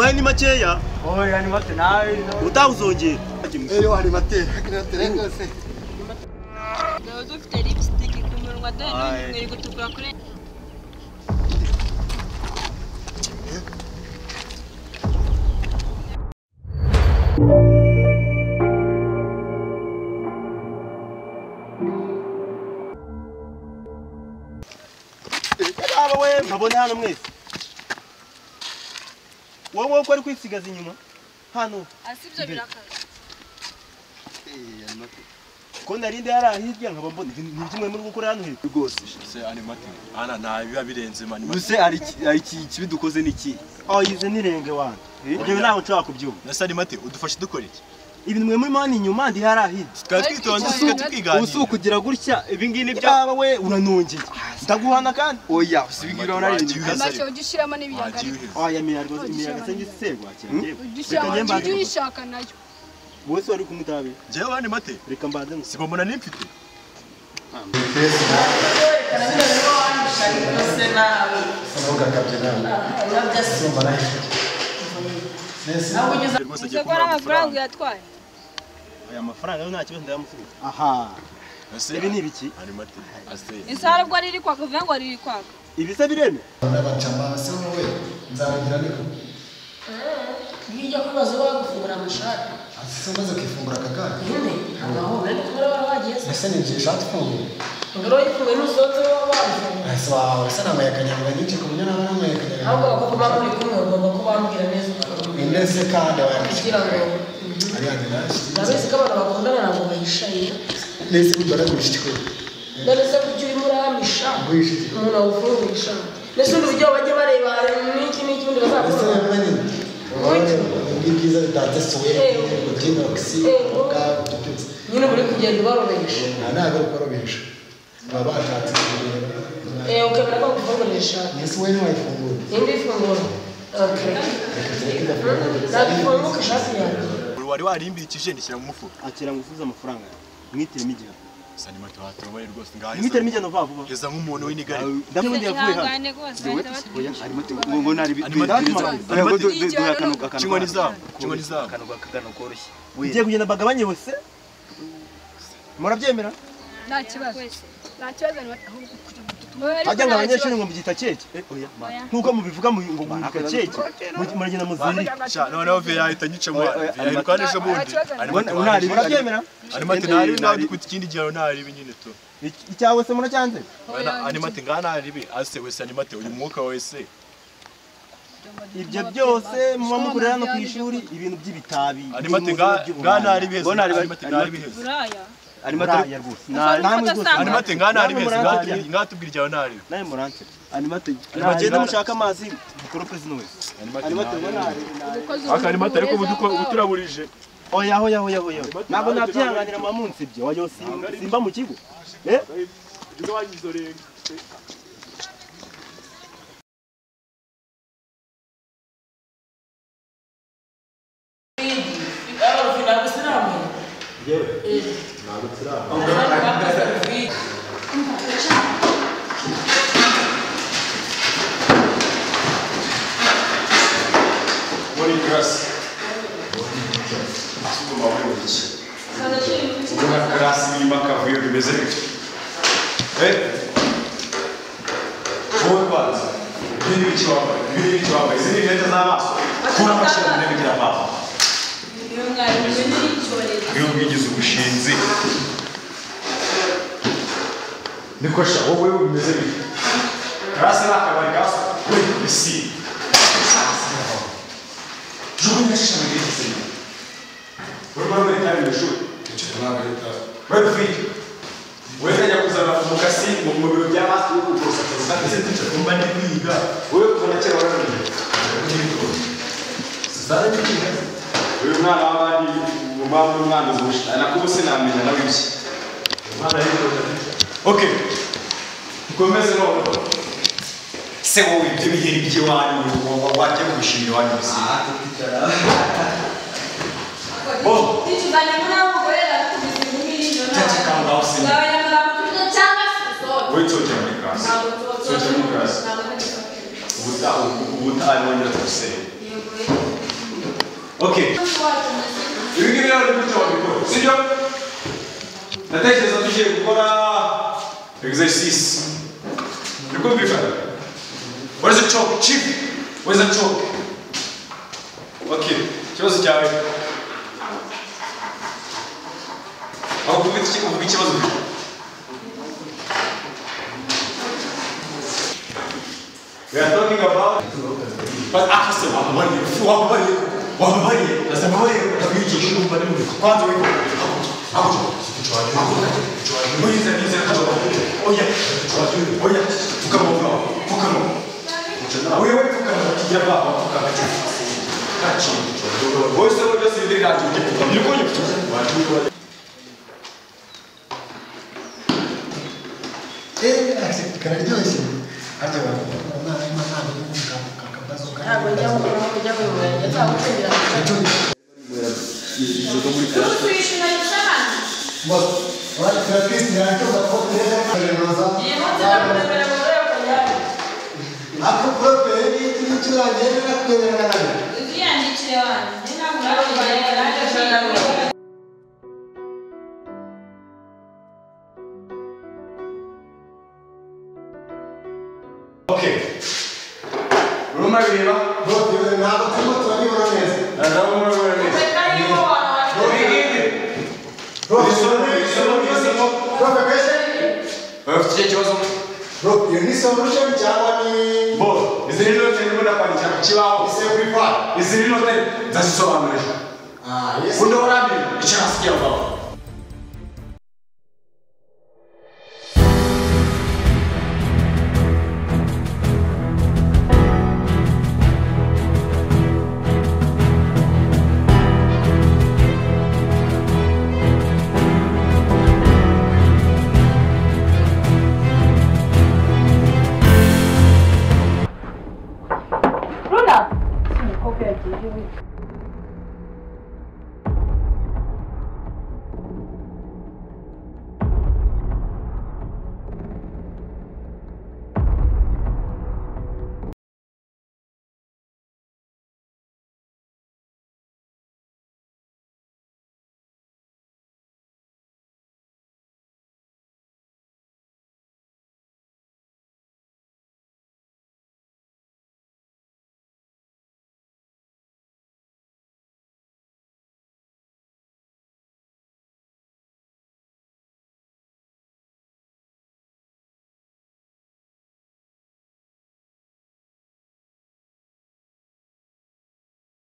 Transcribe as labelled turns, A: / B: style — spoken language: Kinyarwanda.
A: Wampaye ni makeya.
B: Oya Animateri nawe.
A: Utawuzongera.
C: Eyo Animateri. Animateri rwose.
D: Ndazo ufite lipstick ku munwa dani mwiri gutukura kure.
A: Abawe mbabone hano mwese. Wowe uko ari kwisigaza inyuma hano.
D: Asibyo birakaza.
C: Animateri.
A: Ko narinde yarahirya nkaba mbona ni kimwe muri gukora hano hepfo
C: Rwose.
B: Se Animateri. Ana nta biba birenze mani.
C: Use ari kibi dukoze niki?
A: yize ni renge wana. Ibyo naho nshaka kubyumva.
B: Nasa Animateri udufashe dukora iki?
A: Ibintu mwe muri mani inyuma ndi yarahirya.
B: Twatwitonze tukigana.
C: Usu kugira gutya ibingi nibyo.
A: Abawe uranongeye. Ndaguhana kandi.
C: Oya usibigira ona ari ibintu.
D: Amacho ugishiramo n'ibiyagari.
A: Yamira rwose imiyaga se ngisegwa cyane.
D: Ugishaka ugishaka nayo.
A: Bose wari kumutabe.
B: Jewe Animateri.
A: Reka mbanze ngo
B: sibomona nimfite.
D: Amafaranga yatwaye.
A: aya mafaranga yo nta kibazo ndayamusubiza. Aha. Ibi ni ibiki?
B: Animateri. Ase.
D: Insara bwo riri kwaka vuga ngo riri kwaka.
A: Ibisa bireme?
E: N'abacama se wowe nzabagira niko.
F: Nijya kubaza bagufungura amashati.
E: Ase maze kwifungura kakaka.
F: Nyine aho bari kumara bagiye.
E: Ese ni je shati fungu.
F: Ngoro ifuwe n'uzoto wabaye.
E: Ese wawe se namwe yakanyanga nyinshi kumenya naba namwe yakanyanga.
F: Ahubwo bakoma muri kumwe bagomba kubambira neza.
E: Inese kandi
F: Kugira ngo
E: ariane nashi.
F: ndabizi ko abantu bakundana nabo bahishaye.
E: Nese kudara kurishitwe.
F: Ndetse kujya uri muri amisha.
E: Gwishitwe.
F: Umuntu awufungisha. Nese urubyo bajye bareba n'iki n'iki undi
E: Ese
F: bazakora.
E: yamenye. Ibyiza bitatsesuwe gutinoxi ka tututse.
F: Nyine buri kugenda barobesha.
E: Ntabwo ukorobesha. Baba bashatse kubera.
F: Ukabona ko gufungurisha.
E: Nese wewe wayifungura.
F: Indi funguro. Okay. Ndafunguka shati yanjye.
B: Wari warimbikije ndishyira mu mufuka.
A: Akira ngusubiza amafaranga. Mwitiremo igihe.
B: Animateri watobaye rwose ngaho.
A: Mwitiremo igihe no vuba.
B: Keza nk'umuntu w'inigari.
A: Ndamundi yavuye hano.
D: Ihangane rwose.
C: Oya Animateri ngo nari
B: Chingoni zabo. Chingoni zabo.
C: Akano koroshye.
A: Ugiye kugenda bagabanye bose? Murabyemera?
D: Nta kibazo. Nta kibazo
A: Ajya ngo abanyeshuri ngo mbyita keke. Oya. Nkuko mubivuga ngo mwita keke. Muragenda muziri.
B: Sha noneho ve yahita nyica mu. Yahitwanisha bundi.
A: Murabyemera?
B: Animateri nari nawe ku kindi gihe nari nyine to.
A: Icyawe se muracyanze?
B: Animateri ngana ribi ase wese Animateri uyu mwuka wese.
A: Ibyo byose muba mukorera hano ku ishuri ibintu by'ibitabi.
B: Animateri ngana ribi heza. Animateri nari biheza.
D: Buraya.
A: Animateri rwose.
B: Animateri ngana ribi heza. Ngatubwira ijyawe nari.
A: Naye muranse. Animateri. Bagenda mushaka amazi mukorope zino wese.
B: Animateri ko uturaburije.
A: Oya. Ntabwo nabyihanganira mu munsi byo. Wayo simba mu kigo.
B: Ibyo wagize renge. Красный макафе без речи. Вот бац. Видите, извини, это за вас. Куда машина не видела папа? Вы увидите мужчины. Не коша, вы не забыли. Красный макафе, вы си. Жук не шишка не видите. Вы говорите, что Perfeito. Wewe ndio kuzana mukasi mu biro bya master yo kukosa kandi se kumba ni kwiga. Wewe kuna chero wewe. Sasa ni kwiga. Wewe na abandi mu bamu mwana zushi. Anakubuse namenya na wishi. Mwana hiyo. Okay. Tukomeze no. Se wowe ibyo by'iwanyu wajye gushimira wanyu bisi. Bo. Oi, sou democracia. Sou democracia. O botar a mão de você. Okay. Ibi ngibi rero ni gutyo babikora, sibyo? Ndatekereza tugiye gukora exercise. Nikumvikana? Where's the chalk? Chief? Where's the chalk? Okay. Ikibazo cyawe. Aho kuvuga ikibazo. We are talking about but after wabali nasema wewe utabichi shumba ndio kwanza wewe hapo mwiza oya tukamo wewe tukamo kijaba tukakacha kachi wewe sasa ndio sisi ndio nilikuwa
E: kararyoshye hata
B: Okay. Rumah bireba.
E: Bro, you nabo kuma turabibona neza.
B: Rumah bireba.
E: Bro, you need solution cyangwa ni
B: Bo, izi rero tende muri kwandika ku kibaho.
E: simplify.
B: Izi rero tende zazisobanurira.
E: Yes.
B: Undo urambi icyasikiye baba.
F: Inkoko yagiye